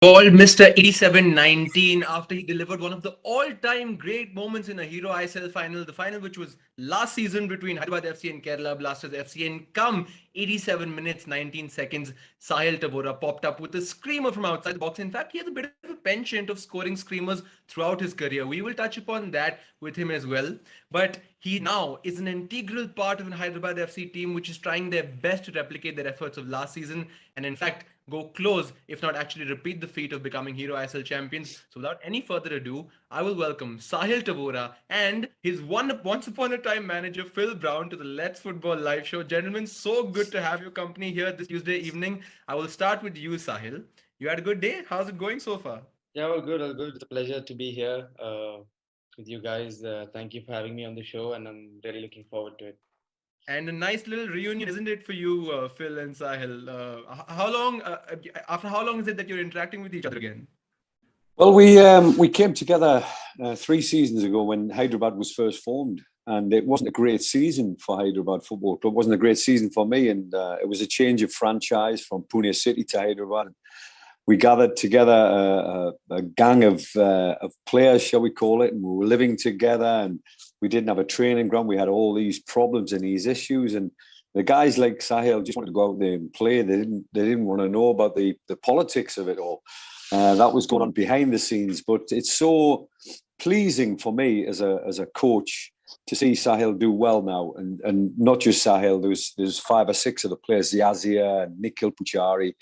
Called Mr. 8719 after he delivered one of the all-time great moments in a Hero ISL final, the final which was last season between Hyderabad FC and Kerala Blasters FC. And come 87 minutes, 19 seconds, Sahil Tavora popped up with a screamer from outside the box. In fact, he has a bit of a penchant of scoring screamers throughout his career. We will touch upon that with him as well. But he now is an integral part of an Hyderabad FC team which is trying their best to replicate their efforts of last season and in fact go close, if not actually repeat the feat of becoming Hero ISL champions. So without any further ado, I will welcome Sahil Tavora and his once upon a time manager Phil Brown to the Let's Football live show. Gentlemen, so good to have your company here this Tuesday evening. I will start with you, Sahil. You had a good day? How's it going so far? Yeah, all good, all good. It's a pleasure to be here with you guys. Thank you for having me on the show, and I'm really looking forward to it. And a nice little reunion, isn't it, for you, Phil and Sahil? How long, after how long is it that you're interacting with each other again? Well, we came together 3 seasons ago when Hyderabad was first formed, and it wasn't a great season for Hyderabad Football Club. It wasn't a great season for me, and it was a change of franchise from Pune City to Hyderabad. We gathered together a gang of players, shall we call it, and we were living together, and we didn't have a training ground. We had all these problems and these issues, and the guys like Sahil just wanted to go out there and play. They didn't want to know about the politics of it all. That was going on behind the scenes, but it's so pleasing for me as a coach to see Sahil do well now, and not just Sahil. There's 5 or 6 of the players, Yazia, Nikhil Puchari,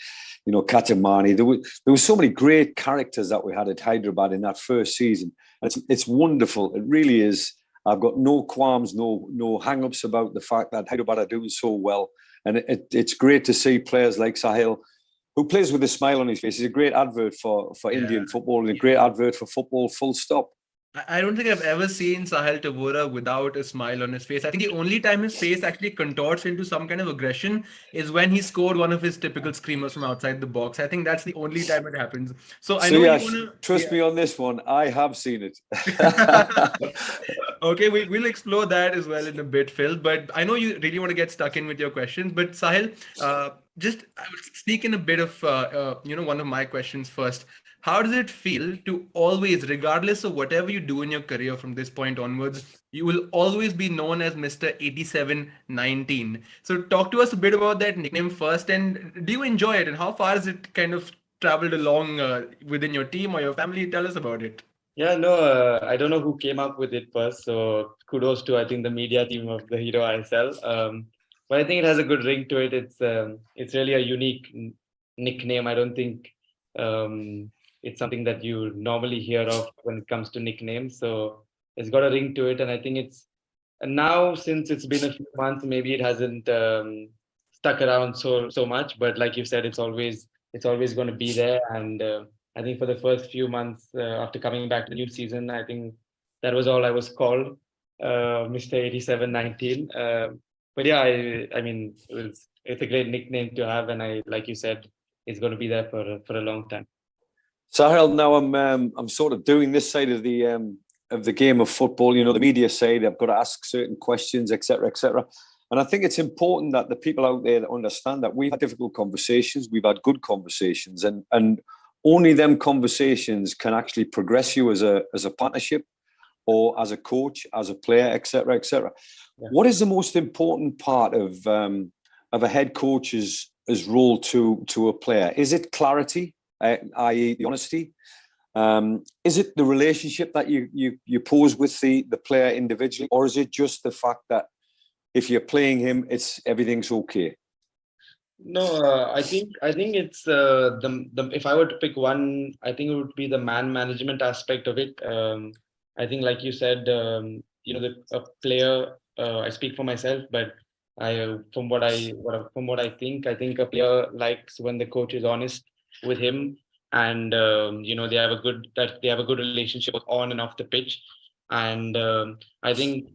Katamani. There was so many great characters that we had at Hyderabad in that first season. It's wonderful. It really is. I've got no qualms, no hang-ups about the fact that Hyderabad are doing so well, and it's great to see players like Sahil, who plays with a smile on his face. He's a great advert for Indian football and a great advert for football, full stop. I don't think I've ever seen Sahil Tavora without a smile on his face. I think the only time his face actually contorts into some kind of aggression is when he scored one of his typical screamers from outside the box. I think that's the only time it happens. So I know you Suyash, want to trust me on this one. I have seen it. Okay, we'll explore that as well in a bit, Phil. But I know you really want to get stuck in with your questions. But Sahil, just I will sneak in a bit of one of my questions first. How does it feel to always, regardless of whatever you do in your career from this point onwards, you will always be known as Mr. 8719? So talk to us a bit about that nickname first, and do you enjoy it, and how far has it kind of traveled along within your team or your family? Tell us about it. Yeah, no, I don't know who came up with it first, so kudos to I think the media team of the Hero ISL. But I think it has a good ring to it. It's really a unique nickname. I don't think it's something that you normally hear of when it comes to nicknames. So it's got a ring to it, and I think it's and now since it's been a few months, maybe it hasn't stuck around so much. But like you said, it's always going to be there, and I think for the first few months after coming back to the new season, I think that was all I was called, Mr. 8719. But yeah, I mean, it's a great nickname to have, and like you said, it's going to be there for a long time. Sahil, now I'm sort of doing this side of the game of football. The media say they've got to ask certain questions, etc., etc. And I think it's important that the people out there that understand that we've had difficult conversations, we've had good conversations, and only them conversations can actually progress you as a partnership or as a coach, as a player, etc., etc. Yeah. What is the most important part of a head coach's role to a player? Is it clarity, i.e. the honesty? Is it the relationship that you pose with the player individually, or is it just the fact that if you're playing him, everything's okay? No, I think it's the if I were to pick one, I think it would be the man management aspect of it. I think, like you said, a player. I speak for myself, but from what I think, I player likes when the coach is honest with him, and they have a good relationship on and off the pitch, and I think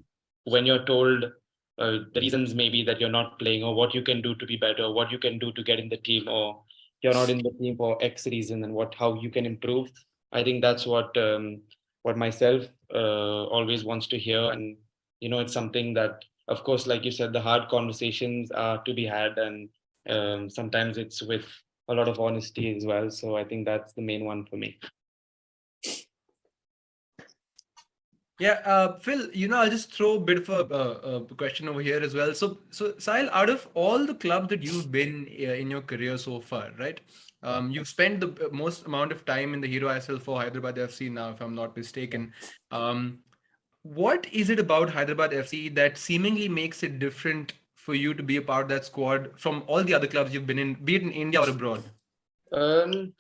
when you're told the reasons maybe that you're not playing, or what you can do to be better, or what you can do to get in the team, or you're not in the team for X reason, and how you can improve. I think that's what myself always wants to hear, and it's something that, of course, like you said, the hard conversations are to be had, and sometimes it's with a lot of honesty as well. So I think that's the main one for me. Yeah, Phil, I'll just throw a bit of a question over here as well. So Sahil, out of all the clubs that you've been in your career so far, right? You've spent the most amount of time in the Hero ISL for Hyderabad FC now, if I'm not mistaken. Um, what is it about Hyderabad FC that seemingly makes it different for you to be a part of that squad from all the other clubs you've been in, be it in India or abroad? Um,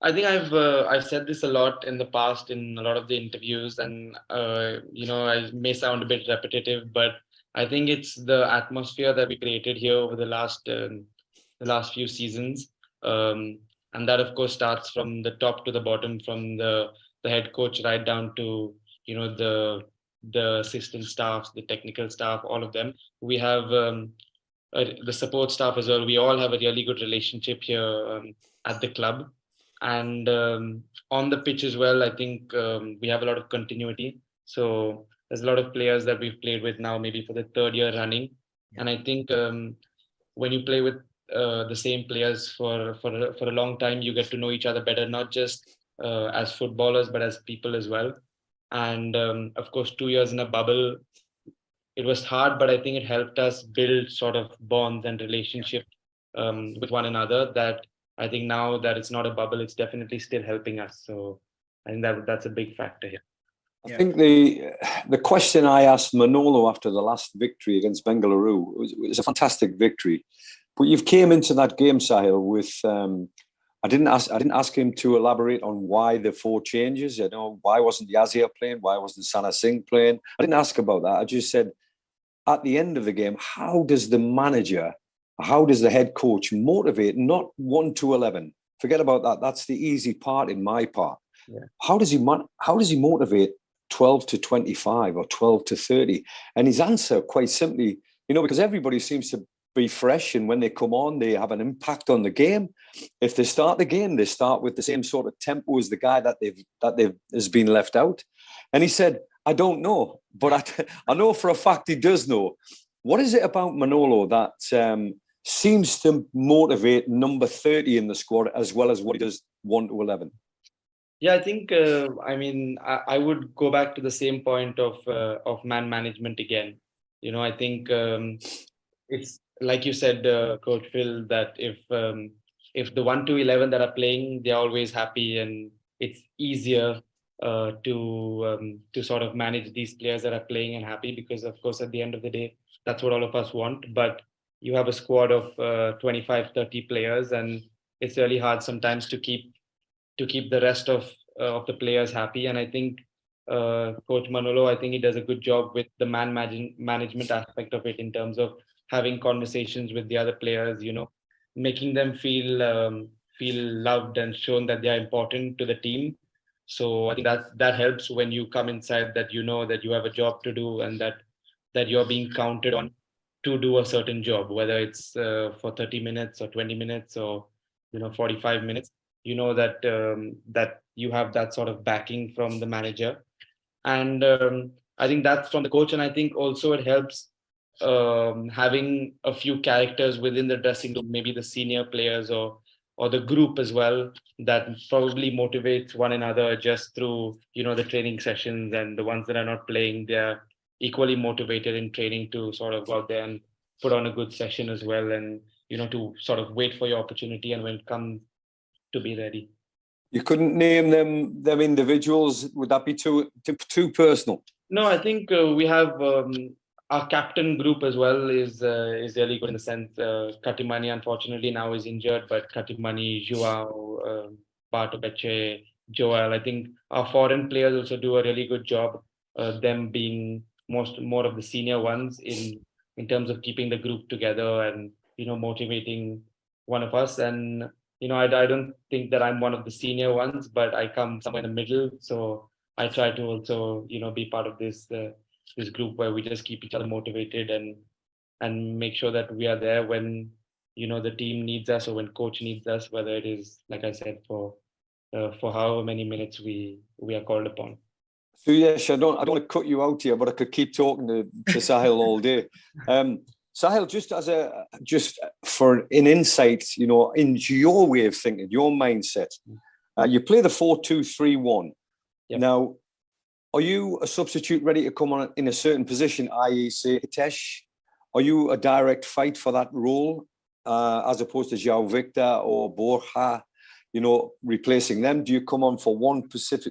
I think I've said this a lot in the past in a lot of the interviews, and I may sound a bit repetitive, but I think it's the atmosphere that we created here over the last few seasons, and that of course starts from the top to the bottom, from the head coach right down to the assistant staffs, the technical staff, all of them. We have the support staff as well. We all have a really good relationship here at the club, and on the pitch as well. I think we have a lot of continuity. So there's a lot of players that we've played with now, maybe for the third year running, and I think when you play with the same players for a long time, you get to know each other better, not just as footballers but as people as well. And of course, 2 years in a bubble, it was hard, but I think it helped us build sort of bonds and relationships with one another. That I think now that it's not a bubble, it's definitely still helping us. So I think that's a big factor here. I think the question I asked Manolo after the last victory against Bengaluru was a fantastic victory, but you've came into that game, Sahil, with I didn't ask him to elaborate on why the 4 changes. Why wasn't Yazir playing? Why wasn't Sana Singh playing? I didn't ask about that. I just said, at the end of the game, how does the head coach motivate not 1 to 11? Forget about that. That's the easy part in my part. Yeah. How does he motivate 12 to 25 or 12 to 30? And his answer, quite simply, because everybody seems to be fresh, and when they come on, they have an impact on the game. If they start the game, they start with the same sort of tempo as the guy that has been left out. And he said, I don't know, but I know for a fact he does know. What is it about Manolo that seems to motivate number 30 in the squad as well as what he does 1 to 11? Yeah, I think I would go back to the same point of man management again. I think it's like you said, Coach Phil, that if the 1 to 11 that are playing, they're always happy, and it's easier to sort of manage these players that are playing and happy, because of course at the end of the day, that's what all of us want. But you have a squad of 25, 30 players, and it's really hard sometimes to keep the rest of the players happy. And I think Coach Manolo, I think he does a good job with the management aspect of it, in terms of having conversations with the other players, making them feel loved and shown that they are important to the team. So I think that helps when you come inside, that that you have a job to do, and that you're being counted on to do a certain job, whether it's for 30 minutes or 20 minutes or 45 minutes. That you have that sort of backing from the manager, and I think that's from the coach. And I think also it helps having a few characters within the dressing room, maybe the senior players or the group as well, that probably motivates one another just through the training sessions. And the ones that are not playing, they're equally motivated in training to sort of go out there and put on a good session as well, and to sort of wait for your opportunity, and when it comes, to be ready. You couldn't name them individuals? Would that be too personal? No, I think we have our captain group as well is really good, in the sense Katimani unfortunately now is injured, but Katimani, Joao, Bartobeche, Joel, I think our foreign players also do a really good job, them being more of the senior ones in terms of keeping the group together and motivating one of us. And I don't think that I'm one of the senior ones, but I come somewhere in the middle, so I try to also be part of this group where we just keep each other motivated and make sure that we are there when the team needs us, or when coach needs us, whether it is, like I said, for however many minutes we are called upon. So yes, I don't want to cut you out here, but I could keep talking to Sahil all day. Sahil, just for an insight, into your way of thinking, your mindset, you play the 4-2-3-1. Yep. Now, are you a substitute ready to come on in a certain position, i.e., say Hitesh? Are you a direct fight for that role, as opposed to João Victor or Borja? Replacing them? Do you come on for one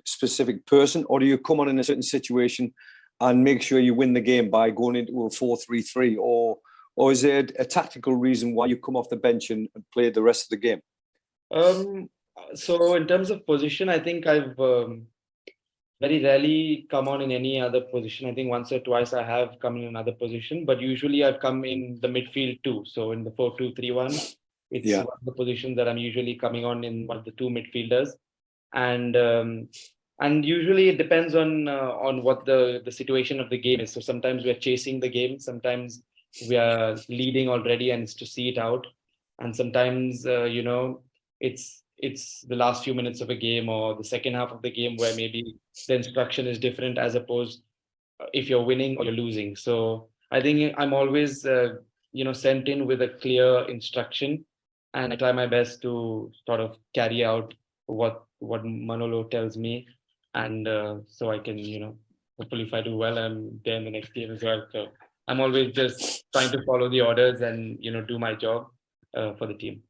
specific person, or do you come on in a certain situation and make sure you win the game by going into a 4-3-3, or is there a tactical reason why you come off the bench and play the rest of the game? So in terms of position, I think I've very rarely come on in any other position. I think once or twice I have come in another position, but usually I've come in the midfield too. So in the 4-2-3-1, it's one of the positions that I'm usually coming on in one of the two midfielders. And usually it depends on what the situation of the game is. So sometimes we are chasing the game, sometimes we are leading already and it's to see it out. And sometimes, it's the last few minutes of a game or the second half of the game where maybe the instruction is different as opposed if you're winning or you're losing. So I think I'm always, sent in with a clear instruction, and I try my best to sort of carry out what Manolo tells me. And so I can, hopefully if I do well, I'm there in the next game as well. So I'm always just trying to follow the orders and, do my job for the team.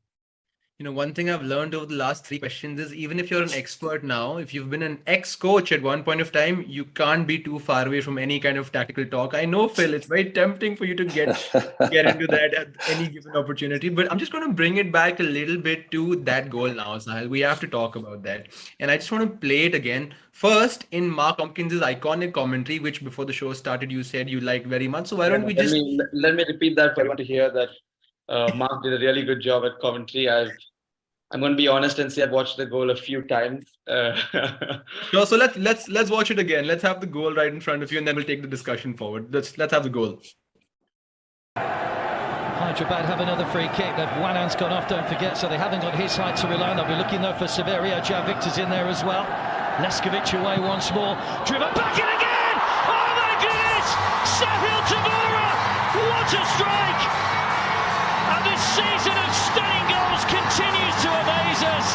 One thing I've learned over the last 3 questions is even if you're an expert now, if you've been an ex-coach at one point of time, you can't be too far away from any kind of tactical talk. I know, Phil, it's very tempting for you to get into that at any given opportunity, but I'm just going to bring it back a little bit to that goal now, Sahil. We have to talk about that. And I just want to play it again. First, in Mark Tompkins' iconic commentary, which before the show started, you said you liked very much. So why don't we just... Let me repeat that for everyone to hear that Mark did a really good job at commentary. I'm going to be honest and say I've watched the goal a few times. Sure, so let's watch it again. Let's have the goal right in front of you, and then we'll take the discussion forward. Let's have the goal. Hyderabad have another free kick. Wanan's gone off, don't forget, so they haven't got his height to rely on. They'll be looking though for Severio. João Victor's in there as well. Leskovic away once more. Driven back in again! Oh my goodness! Sahil Tavora! What a strike! And this season of stunning goals continues to amaze us.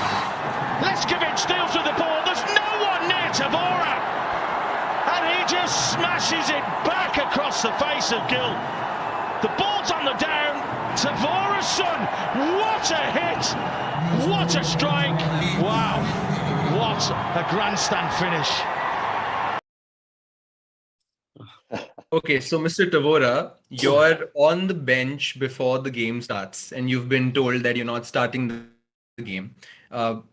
Leskovic steals with the ball. There's no one near Tavora. And he just smashes it back across the face of Gill. The ball's on the down. Tavora's son. What a hit. What a strike. Wow. What a grandstand finish. Okay, so Mr. Tavora, you're on the bench before the game starts and you've been told that you're not starting the game.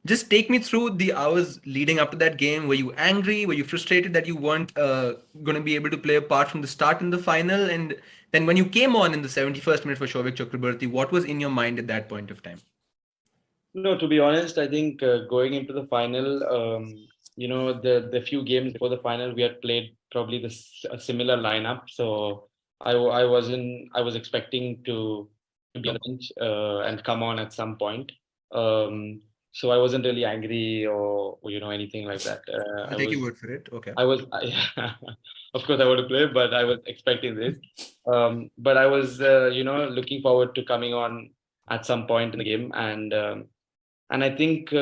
Just take me through the hours leading up to that game. Were you angry? Were you frustrated that you weren't going to be able to play a part from the start in the final? And then when you came on in the 71st minute for Souvik Chakraborty, what was in your mind at that point of time? No, to be honest, I think going into the final, the few games before the final, we had played probably a similar lineup. So I was expecting to be on the bench and come on at some point. So I wasn't really angry or anything like that. I'll take your word for it. Okay. Of course I want to play, but I was expecting this. But I was, looking forward to coming on at some point in the game. And I think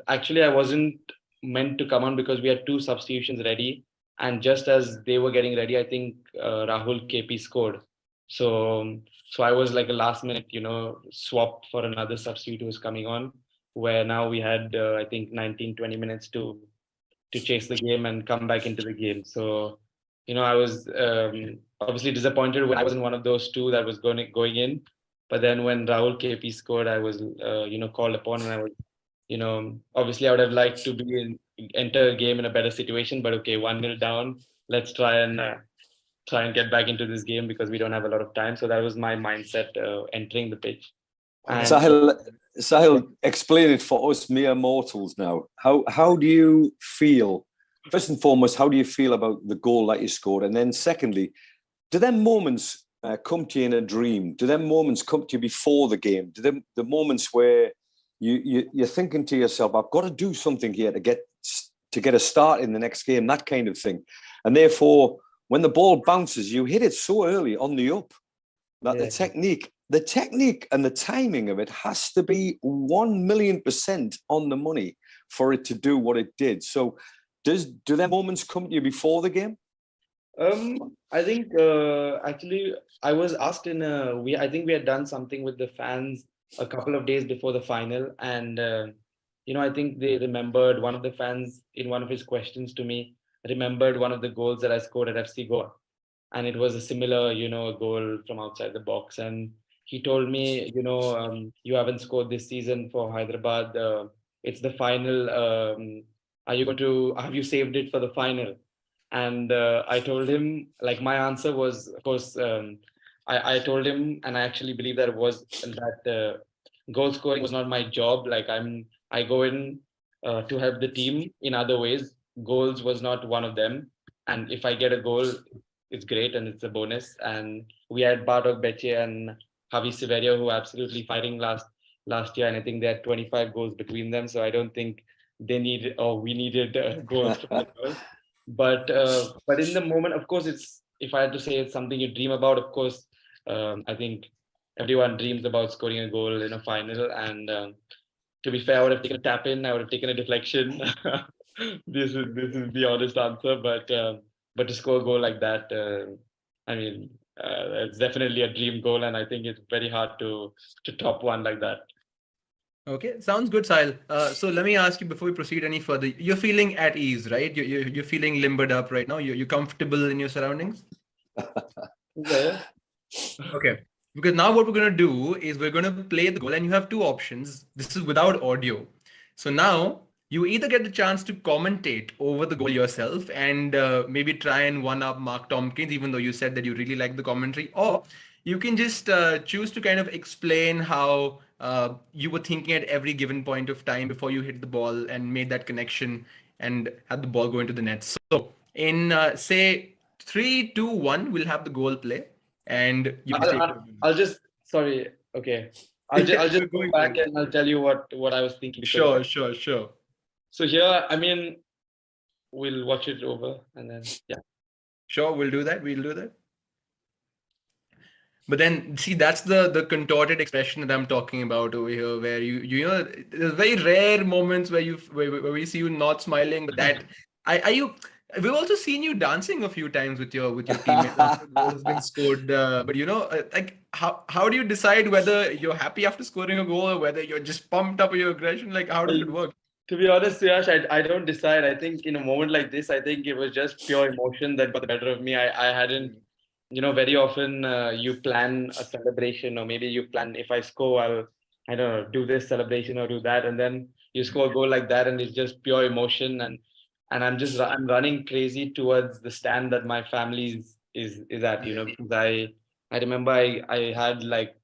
actually I wasn't meant to come on because we had 2 substitutions ready. And just as they were getting ready, I think Rahul KP scored. So I was like a last minute, swap for another substitute who was coming on, where now we had, I think 19-20 minutes to chase the game and come back into the game. So, I was obviously disappointed when I wasn't one of those 2 that was going in. But then when Rahul KP scored, I was, called upon, and I was, obviously I would have liked to enter a game in a better situation. But okay, 1-0 down. Let's try and get back into this game because we don't have a lot of time. So that was my mindset entering the pitch. And Sahil, explain it for us mere mortals now. How do you feel? First and foremost, how do you feel about the goal that you scored? And then secondly, do them moments come to you in a dream? Do them moments come to you before the game? Do them the moments where you're thinking to yourself, I've got to do something here to get a start in the next game, that kind of thing. And therefore, when the ball bounces, you hit it so early on the up. that the technique and the timing of it has to be 1,000,000% on the money for it to do what it did. So do their moments come to you before the game? I think actually I was asked I think we had done something with the fans a couple of days before the final, and I think they remembered, one of the fans in one of his questions to me remembered one of the goals that I scored at FC Goa, and it was a similar, a goal from outside the box. And he told me, you haven't scored this season for Hyderabad. It's the final. Have you saved it for the final? And I told him, like, my answer was, of course, I told him, and I actually believe that goal scoring was not my job. Like, I go in to help the team in other ways. Goals was not one of them. And if I get a goal, it's great and it's a bonus. And we had Bartok Beche and Javi Severio, who were absolutely fighting last year, and I think they had 25 goals between them. So I don't think we needed goals from the goals. But in the moment, of course, if I had to say it's something you dream about, of course, I think everyone dreams about scoring a goal in a final. And to be fair, I would have taken a tap in, I would have taken a deflection. This is the honest answer. But to score a goal like that, it's definitely a dream goal, and I think it's very hard to top one like that. Okay, sounds good, Sahil. So let me ask you before we proceed any further. You're feeling at ease, right? You're feeling limbered up right now. You're comfortable in your surroundings. Yeah. Okay. Because now what we're going to do is we're going to play the goal, and you have two options. This is without audio. So now you either get the chance to commentate over the goal yourself and maybe try and one-up Mark Tompkins, even though you said that you really like the commentary, or you can just choose to kind of explain how you were thinking at every given point of time before you hit the ball and made that connection and had the ball go into the net. So in say 3, 2, 1, we'll have the goal play. And you I'll just sorry. Okay. I'll just go back and I'll tell you what I was thinking. Sure. So here, we'll watch it over and then, yeah. Sure, we'll do that. But then, see, that's the contorted expression that I'm talking about over here, where you know, there's very rare moments where we see you not smiling, but that we've also seen you dancing a few times with your teammates after the goal has been scored. But like how do you decide whether you're happy after scoring a goal or whether you're just pumped up with your aggression? Like, how does it work? To be honest, Suyash, I don't decide. I think in a moment like this, I think it was just pure emotion that got the better of me. I hadn't, very often you plan a celebration, or maybe you plan, if I score, I don't know, do this celebration or do that, and then you score a goal like that, and it's just pure emotion, and I'm running crazy towards the stand that my family is at, because I remember I had like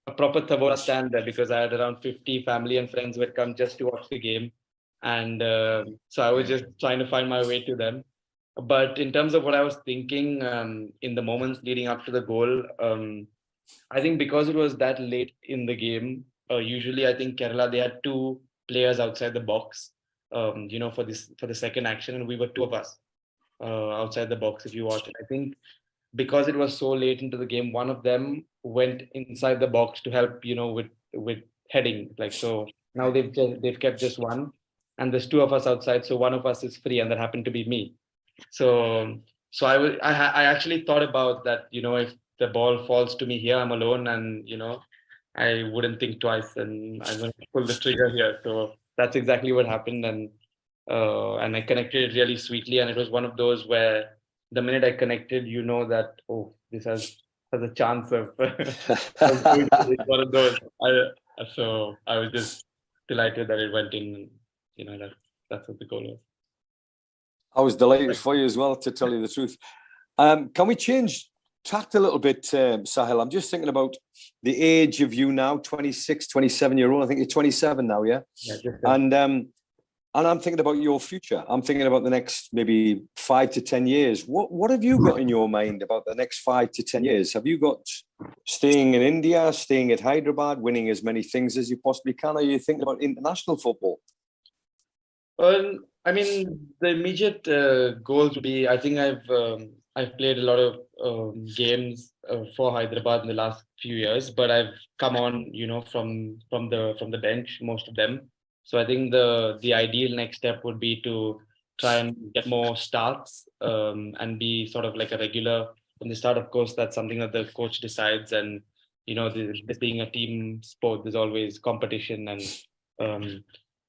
a proper Tavora stand there, because I had around 50 family and friends who had come just to watch the game. And so I was just trying to find my way to them. But in terms of what I was thinking in the moments leading up to the goal, I think because it was that late in the game, usually I think Kerala, they had two players outside the box, for the second action, and we were two of us outside the box, if you watch it. I think because it was so late into the game, one of them went inside the box to help, with heading. Like, so now they've kept just one, and there's two of us outside, so one of us is free, and that happened to be me. So I actually thought about that, if the ball falls to me here, I'm alone, and I wouldn't think twice, and I'm going to pull the trigger here. So that's exactly what happened, and I connected it really sweetly, and it was one of those where the minute I connected, that, oh, this has a chance of one of those. So I was just delighted that it went in. That's what the goal was. I was delighted for you as well, to tell you the truth. Can we change tact a little bit, Sahil? I'm just thinking about the age of you now, 26, 27-year-old. I think you're 27 now, yeah? Yeah. And I'm thinking about your future. I'm thinking about the next maybe 5 to 10 years. What have you got in your mind about the next 5 to 10 years? Have you got staying in India, staying at Hyderabad, winning as many things as you possibly can? Or are you thinking about international football? Well, the immediate goals would be, I think I've I've played a lot of games for Hyderabad in the last few years, but I've come on, from the bench, most of them. So I think the ideal next step would be to try and get more starts, and be sort of like a regular from the start. Of course, that's something that the coach decides, and this being a team sport, there's always competition, um,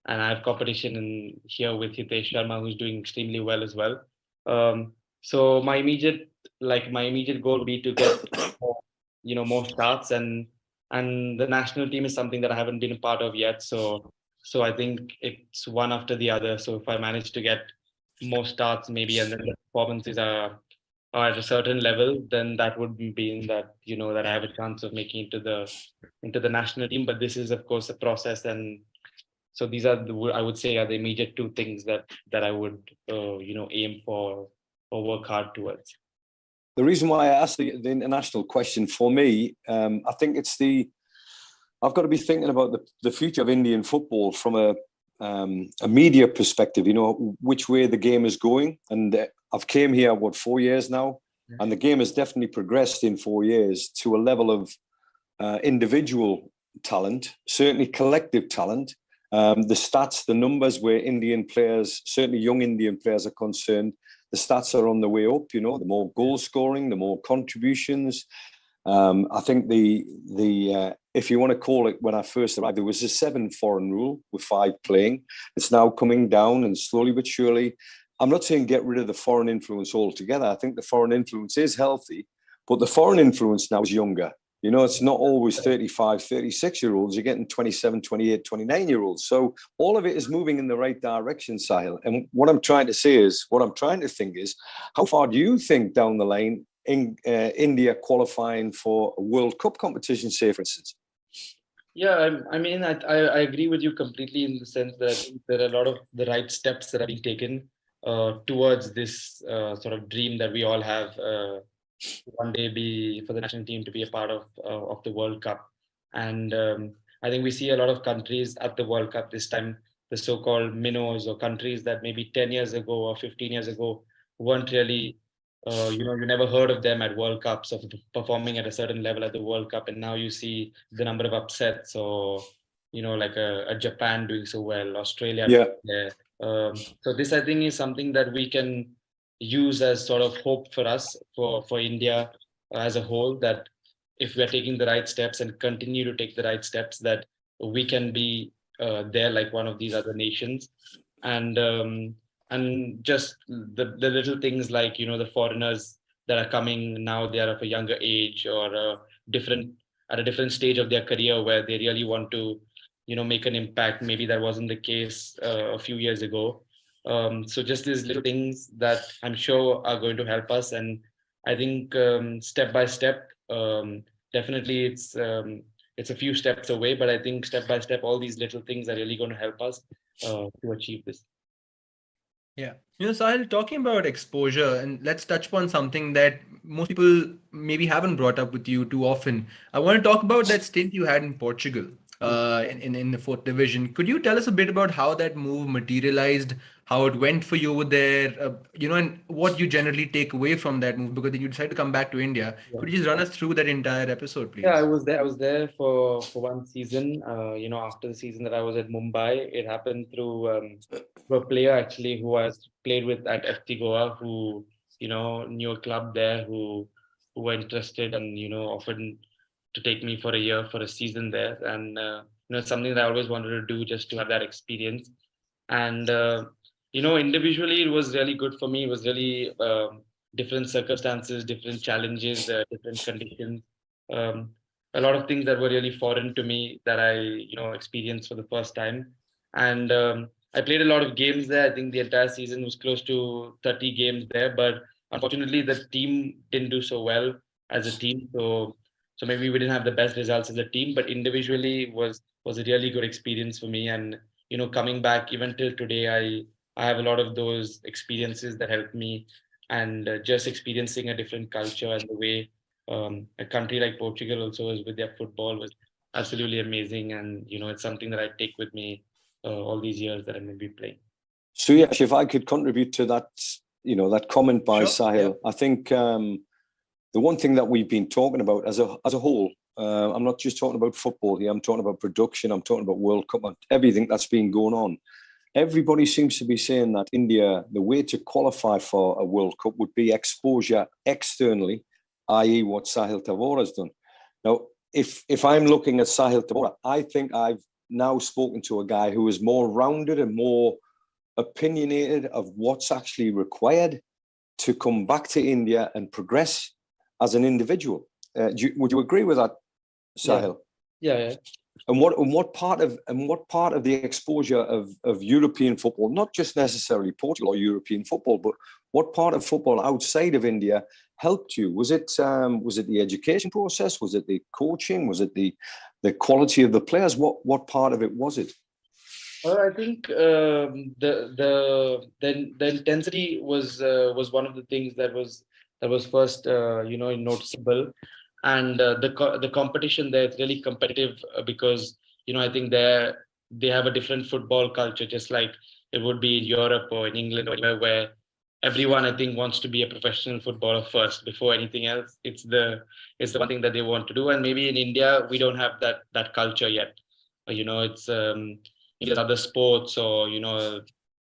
and I have competition in here with Hitesh Sharma, who's doing extremely well as well. So my immediate goal would be to get more, more starts, and the national team is something that I haven't been a part of yet. So I think it's one after the other. So if I manage to get more starts, maybe, and then the performances are at a certain level, then that would mean that that I have a chance of making into the national team. But this is of course a process, and so these are I would say are the immediate two things that I would aim for or work hard towards. The reason why I asked the international question, for me, I think I've got to be thinking about the future of Indian football from a media perspective, which way the game is going. And I've came here, 4 years now, and the game has definitely progressed in 4 years to a level of individual talent, certainly collective talent. The stats, the numbers where Indian players, certainly young Indian players, are concerned, the stats are on the way up. The more goal scoring, the more contributions. I think the if you want to call it, when I first arrived, there was a 7 foreign rule with 5 playing. It's now coming down, and slowly but surely. I'm not saying get rid of the foreign influence altogether. I think the foreign influence is healthy, but the foreign influence now is younger. It's not always 35, 36-year-olds. You're getting 27, 28, 29-year-olds. So all of it is moving in the right direction, Sahil. And what I'm trying to think is, how far do you think down the line in India qualifying for a World Cup competition, say, for instance? Yeah, I mean, I agree with you completely in the sense that I think there are a lot of the right steps that are being taken towards this sort of dream that we all have. One day be for the national team to be a part of the World Cup. And I think we see a lot of countries at the World Cup this time, the so-called minnows, or countries that maybe 10 years ago or 15 years ago weren't really, you never heard of them at World Cups, of performing at a certain level at the World Cup. And now you see the number of upsets, or, like a Japan doing so well, Australia. Yeah. So this, I think, is something that we can use as sort of hope for us, for India as a whole, that if we are taking the right steps and continue to take the right steps, that we can be there like one of these other nations. And just the little things like the foreigners that are coming now, they are of a younger age, or at a different stage of their career, where they really want to make an impact. Maybe that wasn't the case a few years ago. So just these little things that I'm sure are going to help us. And I think step by step, definitely it's a few steps away, but I think step by step, all these little things are really going to help us to achieve this. Yeah. Sahil, talking about exposure, and let's touch upon something that most people maybe haven't brought up with you too often. I want to talk about that stint you had in Portugal, in the 4th division. Could you tell us a bit about how that move materialized, how it went for you over there, and what you generally take away from that move? Because then you decided to come back to India. Yeah. Could you just run us through that entire episode, please? Yeah, I was there. I was there for one season. After the season that I was at Mumbai, it happened through a player actually who I played with at FC Goa, who knew a club there, who were interested, and offered to take me for a year for a season there. And it's something that I always wanted to do, just to have that experience. And individually, it was really good for me. It was really different circumstances, different challenges, different conditions. A lot of things that were really foreign to me that I experienced for the first time. And I played a lot of games there. I think the entire season was close to 30 games there, but unfortunately the team didn't do so well as a team. So maybe we didn't have the best results as a team, but individually was a really good experience for me. And coming back even till today, I have a lot of those experiences that helped me. And just experiencing a different culture, and the way a country like Portugal also is with their football, was absolutely amazing. And it's something that I take with me all these years that I'm going to be playing. Suyash, if I could contribute to that that comment by Sure, Sahil. yeah. I think the one thing that we've been talking about as a whole, I'm not just talking about football here. I'm talking about production. I'm talking about World Cup and everything that's been going on. Everybody seems to be saying that India, the way to qualify for a World Cup would be exposure externally, i.e. what Sahil Tavora has done. Now, if I'm looking at Sahil Tavora, I think I've now spoken to a guy who is more rounded and more opinionated of what's actually required to come back to India and progress as an individual. Would you agree with that, Sahil? Yeah. And what part of the exposure of European football, not just necessarily Portugal or European football, but what part of football outside of India helped you? Was it the education process? Was it the coaching? Was it the quality of the players? What part of it was it? Well, I think the intensity was one of the things that was first noticeable, and the competition there is really competitive because I think they have a different football culture, just like it would be in Europe or in England or anywhere where everyone I think wants to be a professional footballer first before anything else. It's the one thing that they want to do, and maybe in India we don't have that culture yet. It's in other sports, or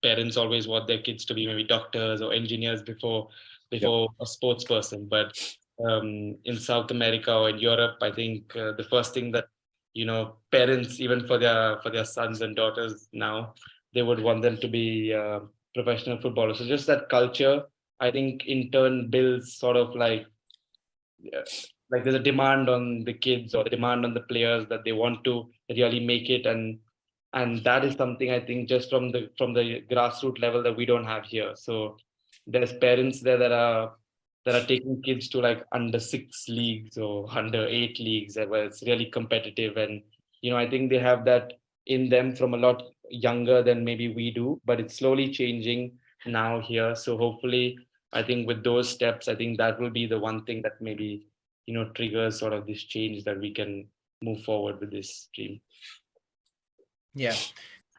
parents always want their kids to be maybe doctors or engineers before a sports person. But in South America or in Europe, I think the first thing that parents, even for their sons and daughters now, they would want them to be professional footballers. So just that culture, I think, in turn builds sort of like there's a demand on the kids or the demand on the players that they want to really make it, and that is something I think just from the grassroots level that we don't have here. So there's parents there that are taking kids to like under-6 leagues or under-8 leagues where it's really competitive, and I think they have that in them from a lot younger than maybe we do, but it's slowly changing now here. So hopefully, I think with those steps, I think that will be the one thing that maybe triggers sort of this change that we can move forward with this dream. Yeah.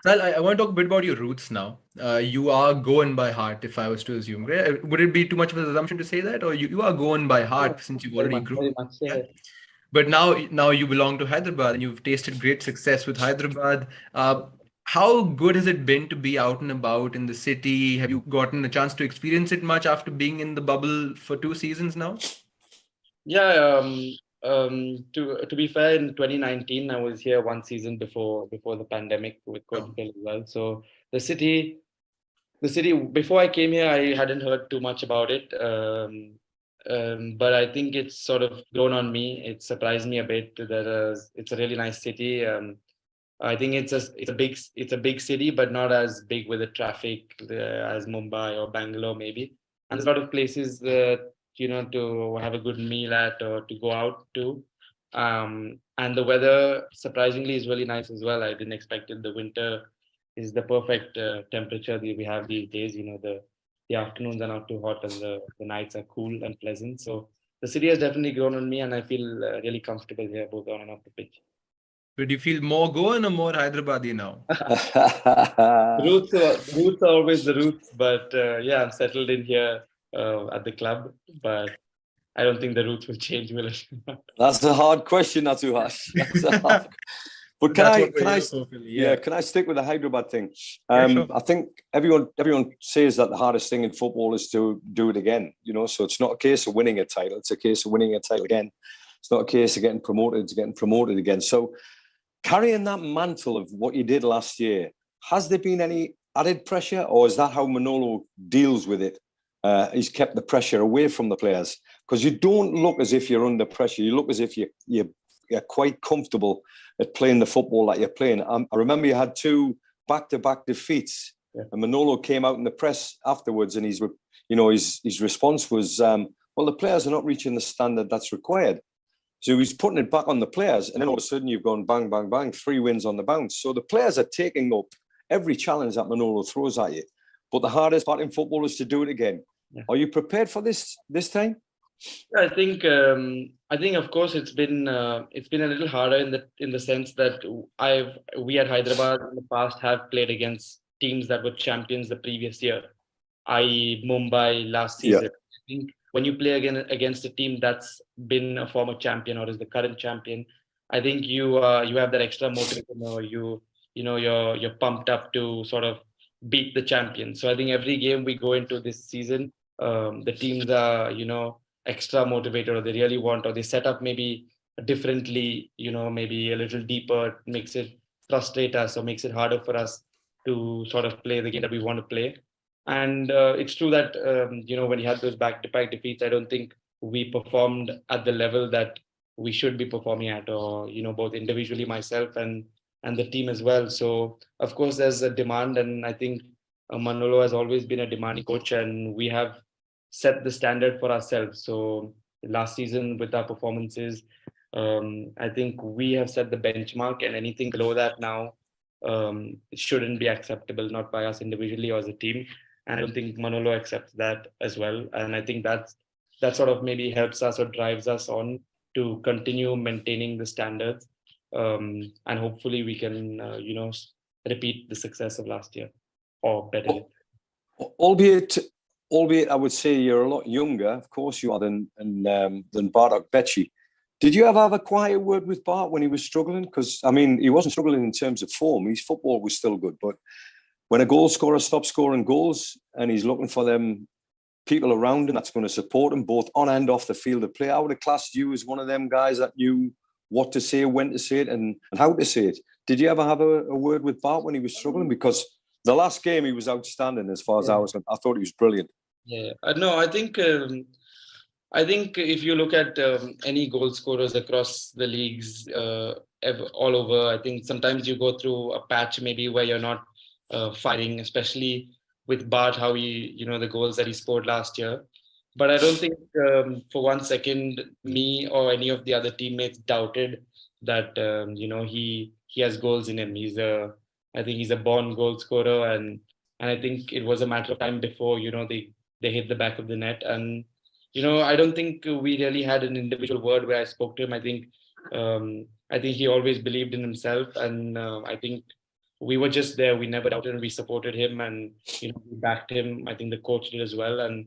Well, I want to talk a bit about your roots now. You are Goan by heart, if I was to assume. Right? Would it be too much of an assumption to say that, or you are Goan by heart since you've already grew? Very much, yeah. But now you belong to Hyderabad, and you've tasted great success with Hyderabad. How good has it been to be out and about in the city? Have you gotten a chance to experience it much after being in the bubble for 2 seasons now? Yeah, to be fair, in 2019, I was here one season before the pandemic with Portugal as well. So the city, before I came here, I hadn't heard too much about it. But I think it's sort of grown on me. It surprised me a bit that it's a really nice city. I think it's a big city, but not as big with the traffic as Mumbai or Bangalore maybe. And there's a lot of places that to have a good meal at or to go out to. And the weather surprisingly is really nice as well. I didn't expect it. The winter is the perfect temperature that we have these days. The afternoons are not too hot and the nights are cool and pleasant. So the city has definitely grown on me, and I feel really comfortable here, both on and off the pitch. But do you feel more Goan or more Hyderabadi now? Roots are always the roots, but yeah, I'm settled in here at the club, but I don't think the roots will change, will it? That's a hard question, Suyash. But can I stick with the Hyderabad thing? Sure. I think everyone says that the hardest thing in football is to do it again. So it's not a case of winning a title; it's a case of winning a title again. It's not a case of getting promoted; it's getting promoted again. So carrying that mantle of what you did last year, has there been any added pressure, or is that how Manolo deals with it? He's kept the pressure away from the players, because you don't look as if you're under pressure. You look as if you're quite comfortable at playing the football that you're playing. I remember you had 2 back-to-back defeats, and Manolo came out in the press afterwards, and his response was, well, the players are not reaching the standard that's required. So he's putting it back on the players, and then all of a sudden you've gone bang, bang, bang, 3 wins on the bounce. So the players are taking up every challenge that Manolo throws at you. But the hardest part in football is to do it again. Yeah. Are you prepared for this time? I think of course it's been a little harder in the sense that we at Hyderabad in the past have played against teams that were champions the previous year. i.e. Mumbai last Yeah. season. I think when you play against a team that's been a former champion or is the current champion, I think you have that extra motivation, or you're pumped up to sort of beat the champion. So I think every game we go into this season, the teams are extra motivated, or they really want, or they set up maybe differently, maybe a little deeper, makes it frustrate us or makes it harder for us to sort of play the game that we want to play. And it's true that when you had those back-to-back defeats, I don't think we performed at the level that we should be performing at, or both individually, myself and the team as well. So of course there's a demand, and I think Manolo has always been a demanding coach, and we have set the standard for ourselves. So last season with our performances, I think we have set the benchmark, and anything below that now it shouldn't be acceptable, not by us individually or as a team. And I don't think Manolo accepts that as well. And I think that sort of maybe helps us or drives us on to continue maintaining the standards. And hopefully we can, repeat the success of last year or better. Albeit, I would say you're a lot younger, of course you are, than Bartok Becci. Did you ever have a quiet word with Bart when he was struggling? Because, I mean, he wasn't struggling in terms of form. His football was still good. But when a goal scorer stops scoring goals and he's looking for them people around him that's going to support him, both on and off the field of play, I would have classed you as one of them guys that knew what to say, when to say it, and how to say it. Did you ever have a word with Bart when he was struggling? Because the last game he was outstanding as far as I was concerned. I thought he was brilliant. Yeah, no, I think if you look at any goal scorers across the leagues all over, I think sometimes you go through a patch maybe where you're not firing, especially with Bart, how the goals that he scored last year. But I don't think for 1 second me or any of the other teammates doubted that he has goals in him. I think he's a born goal scorer, and I think it was a matter of time before they hit the back of the net. And I don't think we really had an individual word where I spoke to him. I think he always believed in himself, and I think we were just there. We never doubted him. We supported him, and we backed him. I think the coach did as well, and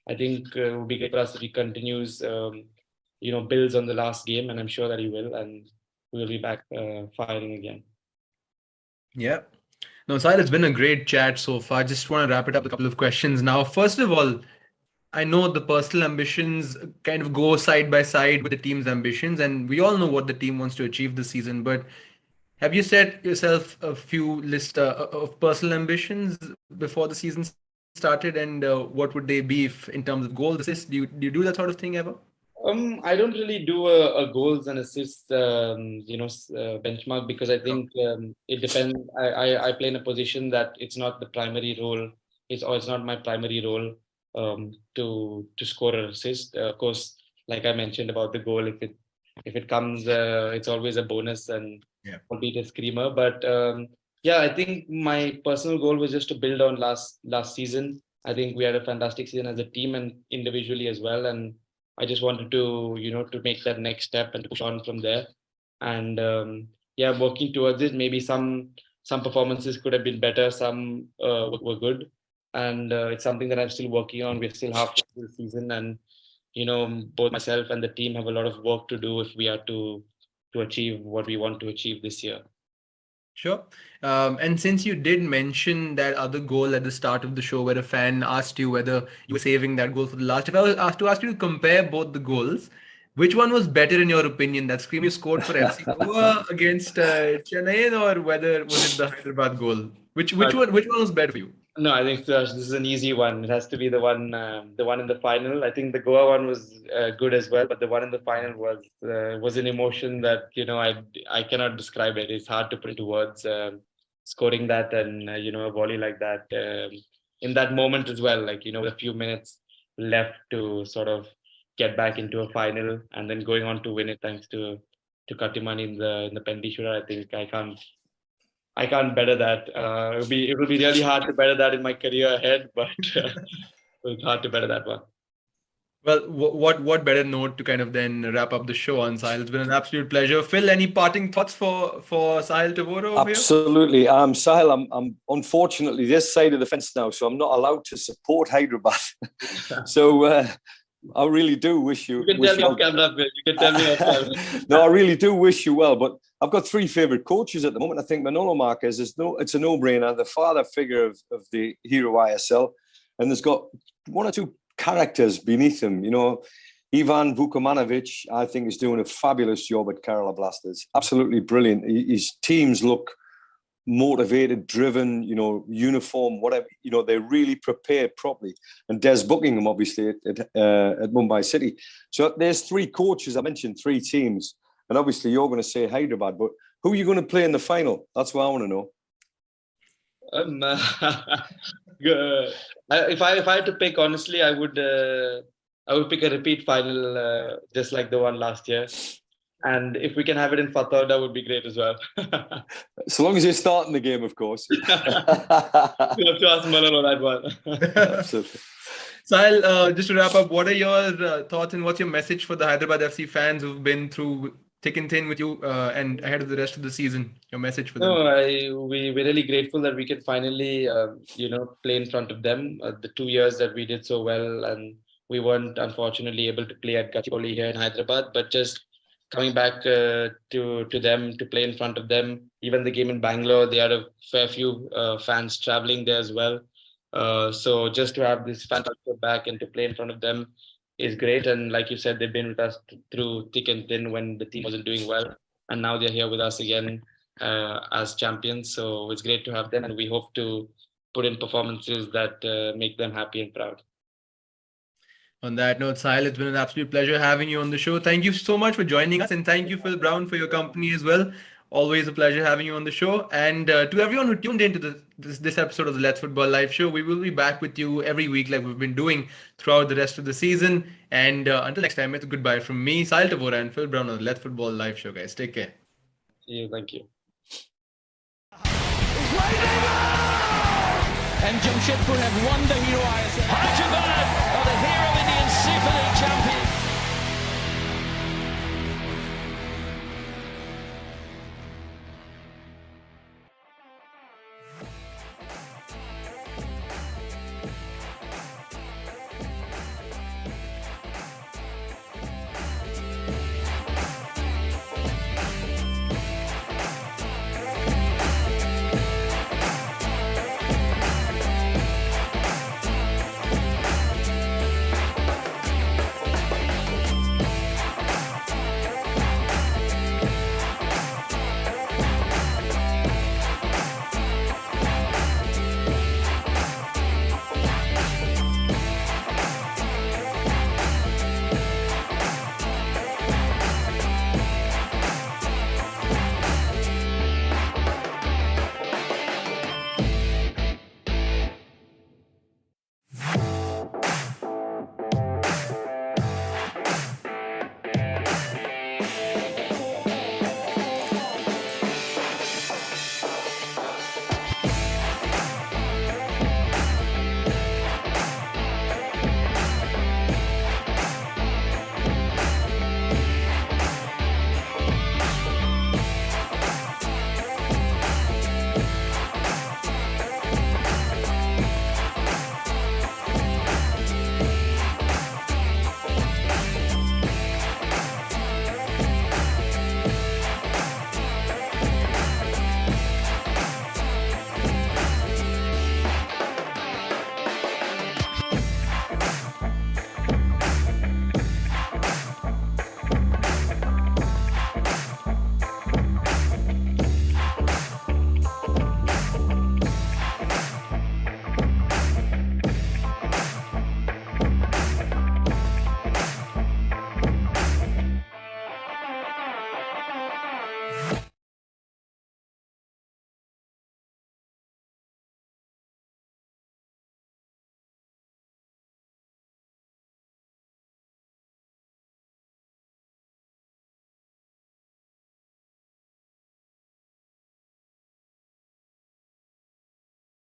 I think it would be great for us if he continues, builds on the last game, and I'm sure that he will, and we'll be back firing again. Yeah. No, Sahil, it's been a great chat so far. I just want to wrap it up with a couple of questions now. First of all, I know the personal ambitions kind of go side by side with the team's ambitions, and we all know what the team wants to achieve this season. But have you set yourself a few list of personal ambitions before the season started, and what would they be in terms of goals, assists? Do you do that sort of thing ever? I don't really do a goals and assists, benchmark, because I think it depends. I play in a position that it's not the primary role. It's not my primary role to score an assist. Of course, like I mentioned about the goal, if it comes, it's always a bonus and albeit a screamer. But I think my personal goal was just to build on last season. I think we had a fantastic season as a team and individually as well, and I just wanted to, to make that next step and to push on from there. And working towards it. Maybe some performances could have been better. Some were good, and it's something that I'm still working on. We're still halfway through the season, and both myself and the team have a lot of work to do if we are to achieve what we want to achieve this year. Sure. And since you did mention that other goal at the start of the show where a fan asked you whether you were saving that goal for the last, if I was asked to ask you to compare both the goals, which one was better in your opinion? That scream you scored for FC Goa against Chennai, or whether was it the Hyderabad goal? Which one was better for you? No, I think this is an easy one. It has to be the one in the final. I think the Goa one was good as well, but the one in the final was an emotion that I cannot describe it. It's hard to put into words. Scoring that and a volley like that in that moment as well. Like with a few minutes left to sort of get back into a final and then going on to win it thanks to Katimani in the penalty shootout. I think I can't better that. It will be really hard to better that in my career ahead, but it's hard to better that one. Well, what better note to kind of then wrap up the show on, Sahil? It's been an absolute pleasure. Phil, any parting thoughts for Sahil Tavora over here? Absolutely. Sahil, I'm unfortunately this side of the fence now, so I'm not allowed to support Hyderabad. So I really do wish you. You can tell me off camera, Phil. You can tell me off camera. No, I really do wish you well. But I've got three favourite coaches at the moment. I think Manolo Marquez it's a no-brainer. The father figure of the Hero ISL, and there's got one or two characters beneath him. You know, Ivan Vukomanovic, I think, is doing a fabulous job at Kerala Blasters. Absolutely brilliant. His teams look motivated, driven, you know, uniform, whatever, you know, they're really prepared properly. And Des Buckingham, obviously, at Mumbai City. So there's three coaches, I mentioned three teams. And obviously you're going to say Hyderabad, but who are you going to play in the final? That's what I want to know. If I had to pick, honestly, I would pick a repeat final, just like the one last year. And if we can have it in Fatah, that would be great as well. So long as you're starting the game, of course. You have to ask Malan on that one. Absolutely. Sahil, just to wrap up, what are your thoughts and what's your message for the Hyderabad FC fans who've been through thick and thin with you and ahead of the rest of the season? Your message for them? We're really grateful that we can finally, play in front of them. The 2 years that we did so well, and we weren't unfortunately able to play at Gachibowli here in Hyderabad, but just coming back to them to play in front of them. Even the game in Bangalore, they had a fair few fans traveling there as well. So just to have this fan culture back and to play in front of them is great. And like you said, they've been with us through thick and thin when the team wasn't doing well. And now they're here with us again as champions. So it's great to have them. And we hope to put in performances that make them happy and proud. On that note, Sahil, it's been an absolute pleasure having you on the show. Thank you so much for joining us. And thank you, Phil Brown, for your company as well. Always a pleasure having you on the show. And to everyone who tuned into this episode of the Let's Football Live Show, we will be back with you every week like we've been doing throughout the rest of the season. And until next time, it's a goodbye from me, Sahil Tavora, and Phil Brown on the Let's Football Live Show, guys. Take care. See you. Thank you. And Jamshedpur have won the Hero ISL. Hyderabad are the Hero Indian Super League champions.